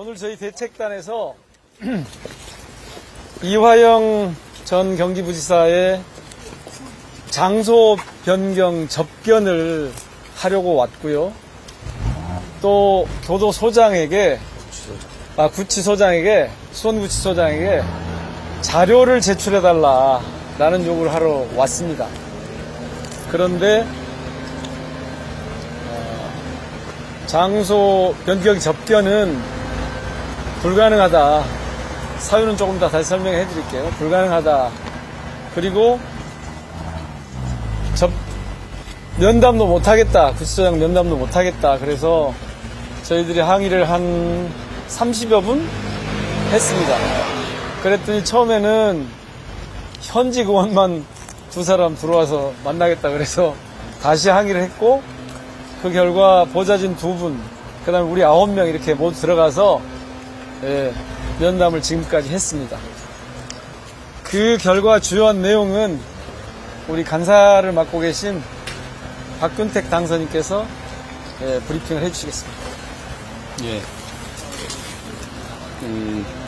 오늘 저희 대책단에서 이화영 전 경기부지사의 장소 변경 접견을 하려고 왔고요. 또 교도소장에게, 구치소장에게, 수원구치소장에게 자료를 제출해달라라는 요구를 하러 왔습니다. 그런데 장소 변경 접견은 불가능하다. 사유는 조금 더 다시 설명해 드릴게요. 불가능하다. 그리고 면담도 못하겠다. 구치소장 면담도 못하겠다. 그래서 저희들이 항의를 한 30여 분 했습니다. 그랬더니 처음에는 현지 공원만 두 사람 들어와서 만나겠다. 그래서 다시 항의를 했고, 그 결과 보좌진 2분, 그 다음에 우리 9명 이렇게 모두 들어가서 면담을 지금까지 했습니다. 그 결과 주요한 내용은 우리 간사를 맡고 계신 박균택 당선인께서 브리핑을 해주시겠습니다. 예.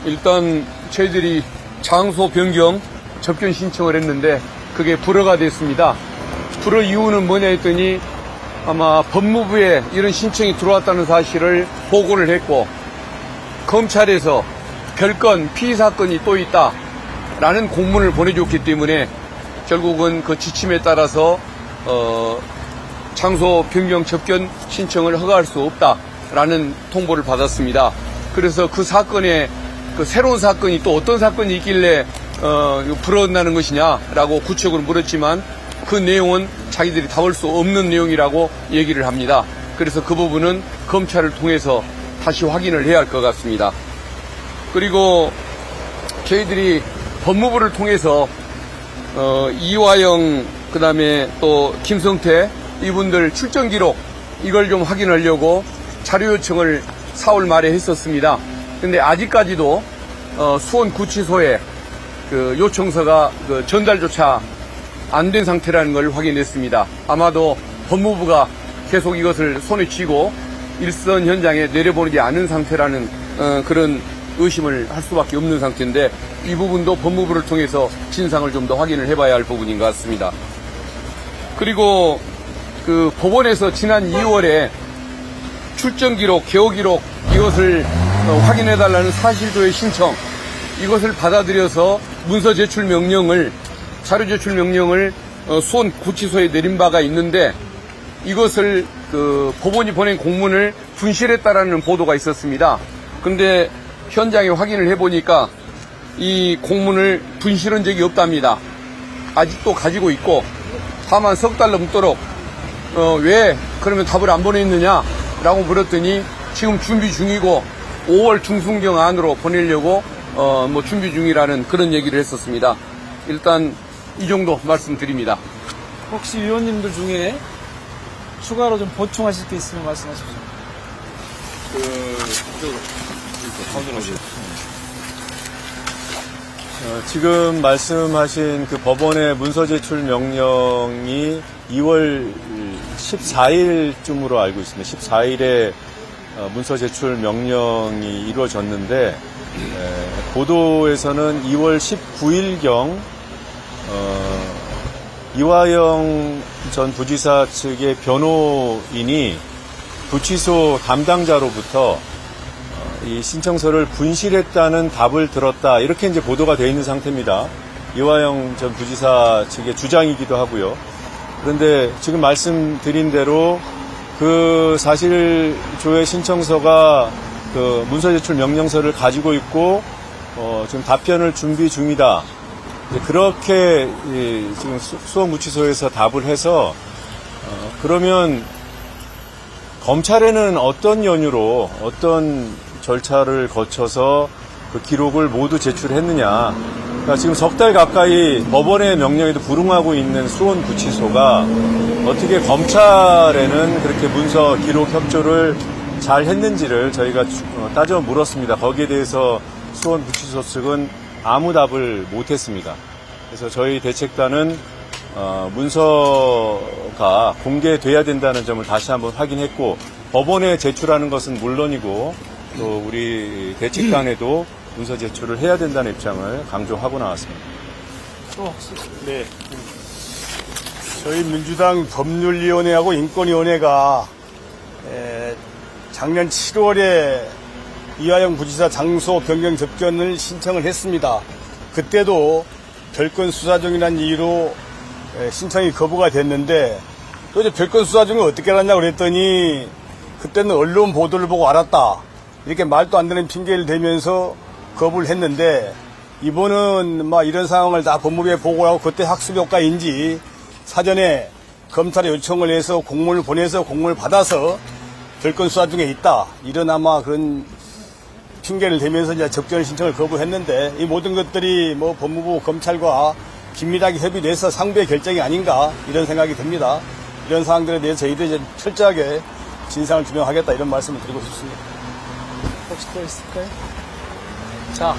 일단 저희들이 장소 변경 접견 신청을 했는데 그게 불허가 됐습니다. 불허 이유는 뭐냐 했더니 아마 법무부에 이런 신청이 들어왔다는 사실을 보고를 했고, 검찰에서 별건 피의사건이 또 있다라는 공문을 보내줬기 때문에 결국은 그 지침에 따라서 장소 변경 접견 신청을 허가할 수 없다라는 통보를 받았습니다. 그래서 그 사건에 그 새로운 사건이 또 어떤 사건이 있길래 불어난다는 것이냐라고 구체적으로 물었지만 그 내용은 자기들이 답할 수 없는 내용이라고 얘기를 합니다. 그래서 그 부분은 검찰을 통해서 다시 확인을 해야 할 것 같습니다. 그리고 저희들이 법무부를 통해서 이화영 그다음에 또 김성태 이분들 출정 기록 이걸 좀 확인하려고 자료 요청을 4월 말에 했었습니다. 근데 아직까지도 수원구치소에 그 요청서가 전달조차 안 된 상태라는 걸 확인했습니다. 아마도 법무부가 계속 이것을 손에 쥐고 일선 현장에 내려보내지 않은 상태라는 그런 의심을 할 수밖에 없는 상태인데, 이 부분도 법무부를 통해서 진상을 좀 더 확인을 해봐야 할 부분인 것 같습니다. 그리고 그 법원에서 지난 2월에 출정 기록, 개호 기록 이것을 확인해달라는 사실조회 신청, 이것을 받아들여서 문서 제출 명령을, 자료 제출 명령을 수원 구치소에 내린 바가 있는데, 이것을 그 법원이 보낸 공문을 분실했다라는 보도가 있었습니다. 근데 현장에 확인을 해보니까 이 공문을 분실한 적이 없답니다. 아직도 가지고 있고, 다만 석 달 넘도록 왜 그러면 답을 안 보냈느냐라고 물었더니 지금 준비 중이고 5월 중순경 안으로 보내려고 준비 중이라는 그런 얘기를 했었습니다. 일단 이 정도 말씀드립니다. 혹시 위원님들 중에 추가로 좀 보충하실 게 있으면 말씀하십시오. 지금 말씀하신 그 법원의 문서 제출 명령이 2월 14일쯤으로 알고 있습니다. 14일에 문서 제출 명령이 이루어졌는데, 보도에서는 2월 19일경 이화영 전 부지사 측의 변호인이 구치소 담당자로부터 이 신청서를 분실했다는 답을 들었다, 이렇게 이제 보도가 되어 있는 상태입니다. 이화영 전 부지사 측의 주장이기도 하고요. 그런데 지금 말씀드린 대로 그 사실조회 신청서가 그 문서 제출 명령서를 가지고 있고 지금 답변을 준비 중이다. 그렇게 지금 수원구치소에서 답을 해서 그러면 검찰에는 어떤 연유로 어떤 절차를 거쳐서 그 기록을 모두 제출했느냐. 그러니까 지금 석 달 가까이 법원의 명령에도 불응하고 있는 수원구치소가 어떻게 검찰에는 그렇게 문서 기록 협조를 잘 했는지를 저희가 따져 물었습니다. 거기에 대해서 수원구치소 측은 아무 답을 못했습니다. 그래서 저희 대책단은 문서가 공개돼야 된다는 점을 다시 한번 확인했고, 법원에 제출하는 것은 물론이고 또 우리 대책단에도 문서 제출을 해야 된다는 입장을 강조하고 나왔습니다. 네. 저희 민주당 법률위원회하고 인권위원회가 작년 7월에 이화영 부지사 장소 변경 접견을 신청을 했습니다. 그때도 별건 수사 중이라는 이유로 신청이 거부가 됐는데 또 이제 별건 수사 중에 어떻게 알았냐고 그랬더니 그때는 언론 보도를 보고 알았다. 이렇게 말도 안 되는 핑계를 대면서 거부를 했는데 이번은 이런 상황을 다 법무부에 보고하고 그때 학습 효과인지 사전에 검찰에 요청을 해서 공문을 보내서 공문을 받아서 별건 수사 중에 있다. 이런 아마 그런 핑계를 대면서 이제 접견 신청을 거부했는데 이 모든 것들이 법무부 검찰과 긴밀하게 협의돼서 상부의 결정이 아닌가 이런 생각이 듭니다. 이런 사항들에 대해서 저희들이 이제 철저하게 진상을 규명하겠다 이런 말씀을 드리고 싶습니다. 혹시 또 있을까요? 자,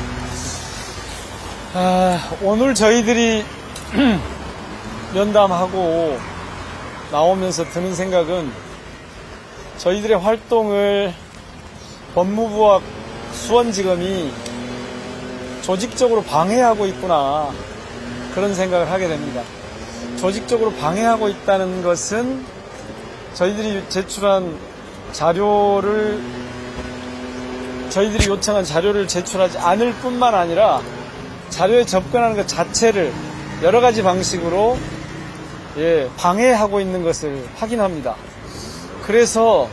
오늘 저희들이 면담하고 나오면서 드는 생각은 저희들의 활동을 법무부와 수원지검이 조직적으로 방해하고 있구나 그런 생각을 하게 됩니다. 조직적으로 방해하고 있다는 것은 저희들이 제출한 자료를 저희들이 요청한 자료를 제출하지 않을 뿐만 아니라 자료에 접근하는 것 자체를 여러 가지 방식으로 방해하고 있는 것을 확인합니다. 그래서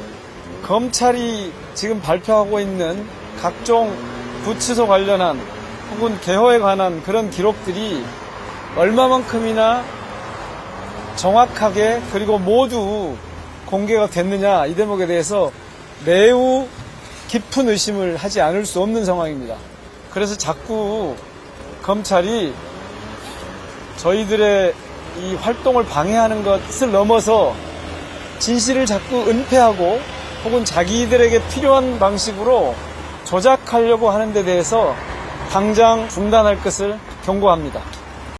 검찰이 지금 발표하고 있는 각종 구치소 관련한 혹은 개호에 관한 그런 기록들이 얼마만큼이나 정확하게 그리고 모두 공개가 됐느냐 이 대목에 대해서 매우 깊은 의심을 하지 않을 수 없는 상황입니다. 그래서 자꾸 검찰이 저희들의 이 활동을 방해하는 것을 넘어서 진실을 자꾸 은폐하고 혹은 자기들에게 필요한 방식으로 조작하려고 하는 데 대해서 당장 중단할 것을 경고합니다.